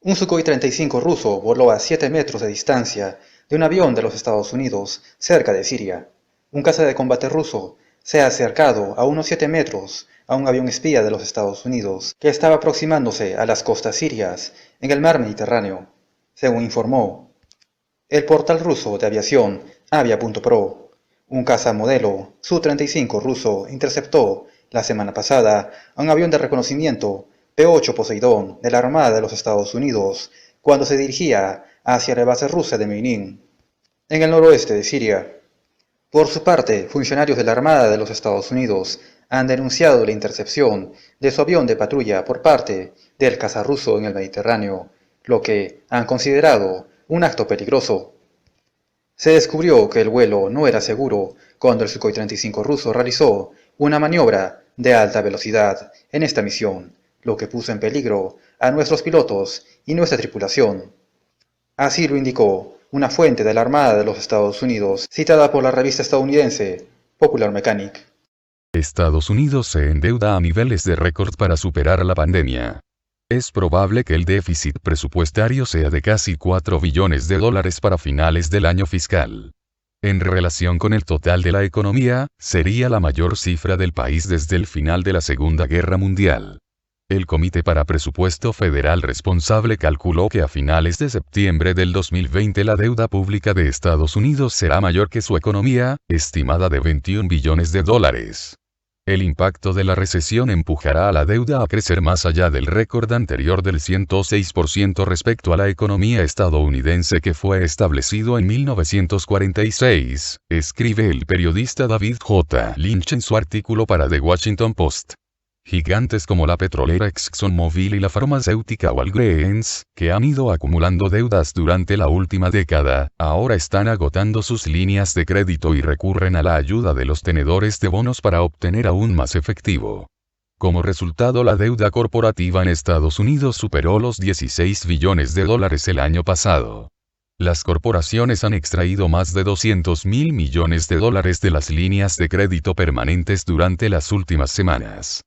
Un Sukhoi 35 ruso voló a 7 metros de distancia de un avión de los Estados Unidos cerca de Siria. Un caza de combate ruso se ha acercado a unos 7 metros a un avión espía de los Estados Unidos que estaba aproximándose a las costas sirias en el mar Mediterráneo, según informó el portal ruso de aviación Avia.pro. Un caza modelo Su-35 ruso interceptó la semana pasada a un avión de reconocimiento P-8 Poseidón de la Armada de los Estados Unidos cuando se dirigía hacia la base rusa de Menin, en el noroeste de Siria. Por su parte, funcionarios de la Armada de los Estados Unidos han denunciado la intercepción de su avión de patrulla por parte del caza ruso en el Mediterráneo, lo que han considerado un acto peligroso. Se descubrió que el vuelo no era seguro cuando el Sukhoi 35 ruso realizó una maniobra de alta velocidad en esta misión, lo que puso en peligro a nuestros pilotos y nuestra tripulación. Así lo indicó una fuente de la Armada de los Estados Unidos, citada por la revista estadounidense Popular Mechanic. Estados Unidos se endeuda a niveles de récord para superar la pandemia. Es probable que el déficit presupuestario sea de casi $4 billones para finales del año fiscal. En relación con el total de la economía, sería la mayor cifra del país desde el final de la Segunda Guerra Mundial. El Comité para Presupuesto Federal responsable calculó que a finales de septiembre del 2020 la deuda pública de Estados Unidos será mayor que su economía, estimada de $21 billones. El impacto de la recesión empujará a la deuda a crecer más allá del récord anterior del 106% respecto a la economía estadounidense que fue establecido en 1946, escribe el periodista David J. Lynch en su artículo para The Washington Post. Gigantes como la petrolera ExxonMobil y la farmacéutica Walgreens, que han ido acumulando deudas durante la última década, ahora están agotando sus líneas de crédito y recurren a la ayuda de los tenedores de bonos para obtener aún más efectivo. Como resultado, la deuda corporativa en Estados Unidos superó los $16 billones el año pasado. Las corporaciones han extraído más de $200.000 millones de las líneas de crédito permanentes durante las últimas semanas.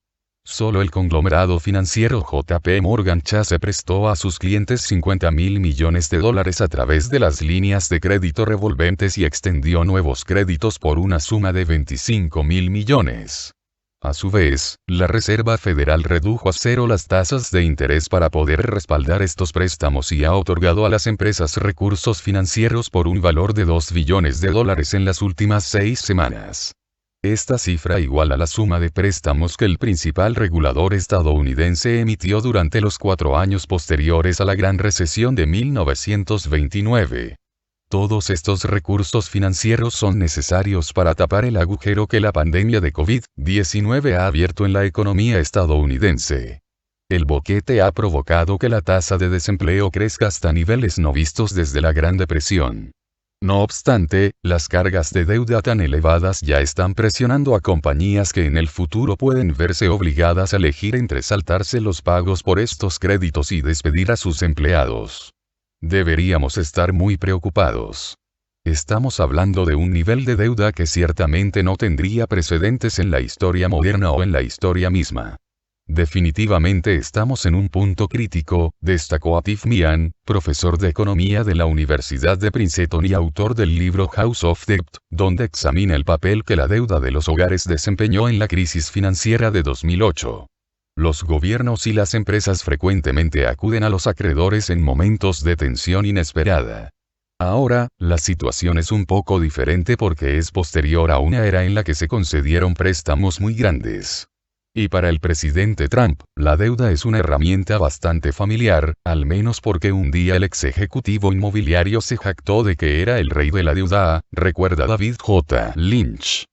Solo el conglomerado financiero JP Morgan Chase prestó a sus clientes $50.000 millones a través de las líneas de crédito revolventes y extendió nuevos créditos por una suma de $25.000 millones. A su vez, la Reserva Federal redujo a cero las tasas de interés para poder respaldar estos préstamos y ha otorgado a las empresas recursos financieros por un valor de $2 billones en las últimas 6 semanas. Esta cifra iguala la suma de préstamos que el principal regulador estadounidense emitió durante los 4 años posteriores a la Gran Recesión de 1929. Todos estos recursos financieros son necesarios para tapar el agujero que la pandemia de COVID-19 ha abierto en la economía estadounidense. El boquete ha provocado que la tasa de desempleo crezca hasta niveles no vistos desde la Gran Depresión. No obstante, las cargas de deuda tan elevadas ya están presionando a compañías que en el futuro pueden verse obligadas a elegir entre saltarse los pagos por estos créditos y despedir a sus empleados. Deberíamos estar muy preocupados. Estamos hablando de un nivel de deuda que ciertamente no tendría precedentes en la historia moderna o en la historia misma. Definitivamente estamos en un punto crítico, destacó Atif Mian, profesor de economía de la Universidad de Princeton y autor del libro House of Debt, donde examina el papel que la deuda de los hogares desempeñó en la crisis financiera de 2008. Los gobiernos y las empresas frecuentemente acuden a los acreedores en momentos de tensión inesperada. Ahora, la situación es un poco diferente porque es posterior a una era en la que se concedieron préstamos muy grandes. Y para el presidente Trump, la deuda es una herramienta bastante familiar, al menos porque un día el ex ejecutivo inmobiliario se jactó de que era el rey de la deuda, recuerda David J. Lynch.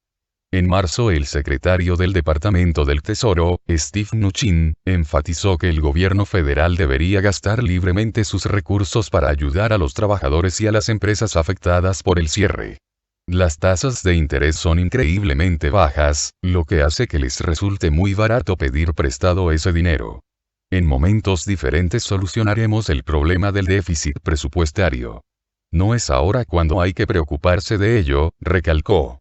En marzo el secretario del Departamento del Tesoro, Steve Mnuchin, enfatizó que el gobierno federal debería gastar libremente sus recursos para ayudar a los trabajadores y a las empresas afectadas por el cierre. Las tasas de interés son increíblemente bajas, lo que hace que les resulte muy barato pedir prestado ese dinero. En momentos diferentes solucionaremos el problema del déficit presupuestario. No es ahora cuando hay que preocuparse de ello, recalcó.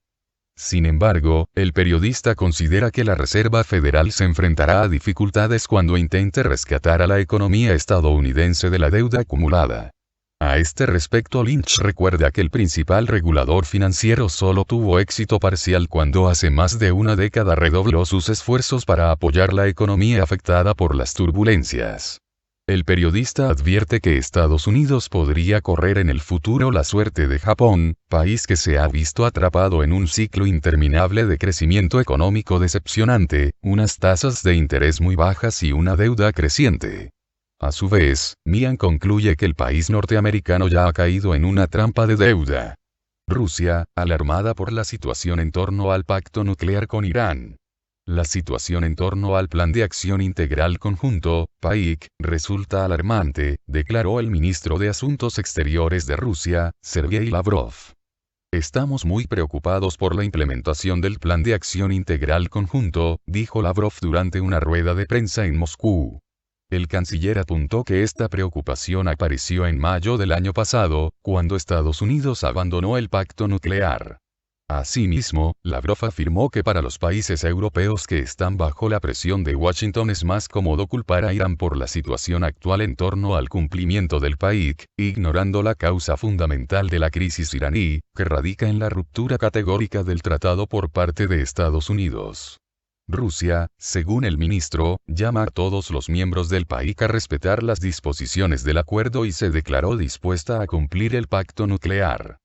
Sin embargo, el periodista considera que la Reserva Federal se enfrentará a dificultades cuando intente rescatar a la economía estadounidense de la deuda acumulada. A este respecto, Lynch recuerda que el principal regulador financiero solo tuvo éxito parcial cuando hace más de una década redobló sus esfuerzos para apoyar la economía afectada por las turbulencias. El periodista advierte que Estados Unidos podría correr en el futuro la suerte de Japón, país que se ha visto atrapado en un ciclo interminable de crecimiento económico decepcionante, unas tasas de interés muy bajas y una deuda creciente. A su vez, Meehan concluye que el país norteamericano ya ha caído en una trampa de deuda. Rusia, alarmada por la situación en torno al pacto nuclear con Irán. La situación en torno al Plan de Acción Integral Conjunto, PAIC, resulta alarmante, declaró el ministro de Asuntos Exteriores de Rusia, Sergei Lavrov. Estamos muy preocupados por la implementación del Plan de Acción Integral Conjunto, dijo Lavrov durante una rueda de prensa en Moscú. El canciller apuntó que esta preocupación apareció en mayo del año pasado, cuando Estados Unidos abandonó el pacto nuclear. Asimismo, Lavrov afirmó que para los países europeos que están bajo la presión de Washington es más cómodo culpar a Irán por la situación actual en torno al cumplimiento del PAIC, ignorando la causa fundamental de la crisis iraní, que radica en la ruptura categórica del tratado por parte de Estados Unidos. Rusia, según el ministro, llama a todos los miembros del PAIC a respetar las disposiciones del acuerdo y se declaró dispuesta a cumplir el pacto nuclear.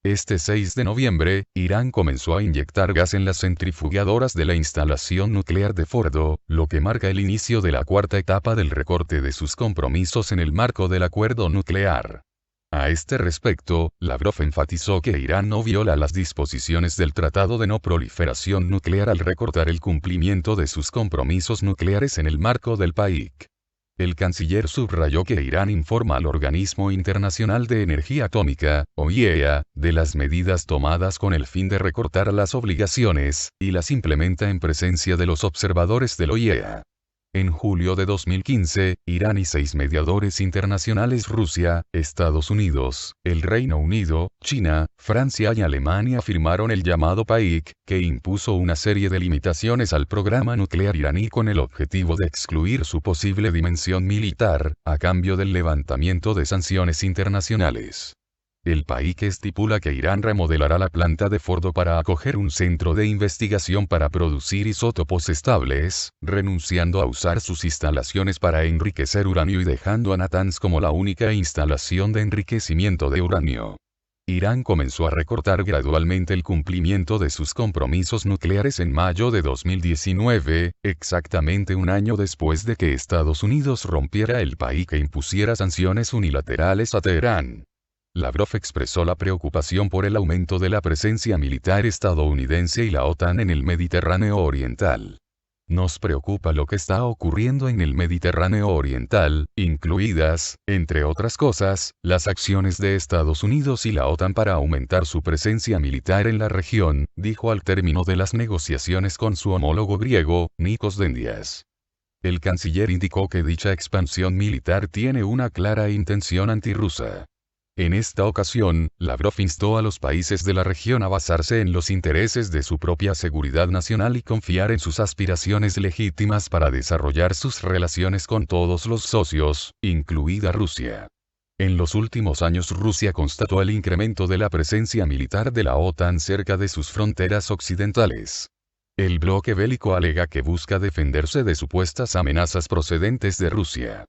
Este 6 de noviembre, Irán comenzó a inyectar gas en las centrifugadoras de la instalación nuclear de Fordo, lo que marca el inicio de la cuarta etapa del recorte de sus compromisos en el marco del acuerdo nuclear. A este respecto, Lavrov enfatizó que Irán no viola las disposiciones del Tratado de No Proliferación Nuclear al recortar el cumplimiento de sus compromisos nucleares en el marco del PAIC. El canciller subrayó que Irán informa al Organismo Internacional de Energía Atómica, OIEA, de las medidas tomadas con el fin de recortar las obligaciones, y las implementa en presencia de los observadores del OIEA. En julio de 2015, Irán y 6 mediadores internacionales Rusia, Estados Unidos, el Reino Unido, China, Francia y Alemania firmaron el llamado PAIC, que impuso una serie de limitaciones al programa nuclear iraní con el objetivo de excluir su posible dimensión militar, a cambio del levantamiento de sanciones internacionales. El PAIC estipula que Irán remodelará la planta de Fordo para acoger un centro de investigación para producir isótopos estables, renunciando a usar sus instalaciones para enriquecer uranio y dejando a Natanz como la única instalación de enriquecimiento de uranio. Irán comenzó a recortar gradualmente el cumplimiento de sus compromisos nucleares en mayo de 2019, exactamente un año después de que Estados Unidos rompiera el PAIC e impusiera sanciones unilaterales a Teherán. Lavrov expresó la preocupación por el aumento de la presencia militar estadounidense y la OTAN en el Mediterráneo Oriental. Nos preocupa lo que está ocurriendo en el Mediterráneo Oriental, incluidas, entre otras cosas, las acciones de Estados Unidos y la OTAN para aumentar su presencia militar en la región, dijo al término de las negociaciones con su homólogo griego, Nikos Dendias. El canciller indicó que dicha expansión militar tiene una clara intención antirrusa. En esta ocasión, Lavrov instó a los países de la región a basarse en los intereses de su propia seguridad nacional y confiar en sus aspiraciones legítimas para desarrollar sus relaciones con todos los socios, incluida Rusia. En los últimos años Rusia constató el incremento de la presencia militar de la OTAN cerca de sus fronteras occidentales. El bloque bélico alega que busca defenderse de supuestas amenazas procedentes de Rusia.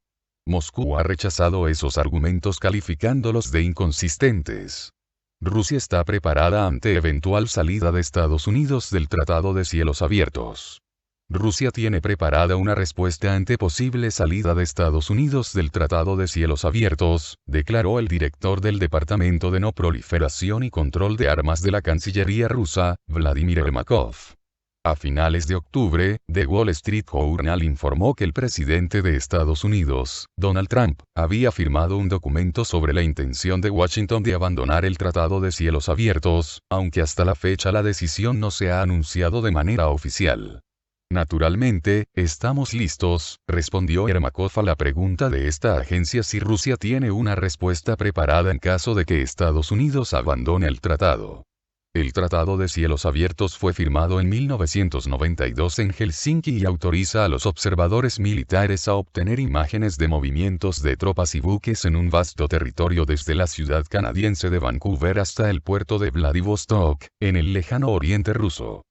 Moscú ha rechazado esos argumentos calificándolos de inconsistentes. Rusia está preparada ante eventual salida de Estados Unidos del Tratado de Cielos Abiertos. Rusia tiene preparada una respuesta ante posible salida de Estados Unidos del Tratado de Cielos Abiertos, declaró el director del Departamento de No Proliferación y Control de Armas de la Cancillería rusa, Vladimir Ermakov. A finales de octubre, The Wall Street Journal informó que el presidente de Estados Unidos, Donald Trump, había firmado un documento sobre la intención de Washington de abandonar el Tratado de Cielos Abiertos, aunque hasta la fecha la decisión no se ha anunciado de manera oficial. Naturalmente, estamos listos, respondió Ermakov a la pregunta de esta agencia si Rusia tiene una respuesta preparada en caso de que Estados Unidos abandone el tratado. El Tratado de Cielos Abiertos fue firmado en 1992 en Helsinki y autoriza a los observadores militares a obtener imágenes de movimientos de tropas y buques en un vasto territorio desde la ciudad canadiense de Vancouver hasta el puerto de Vladivostok, en el lejano oriente ruso.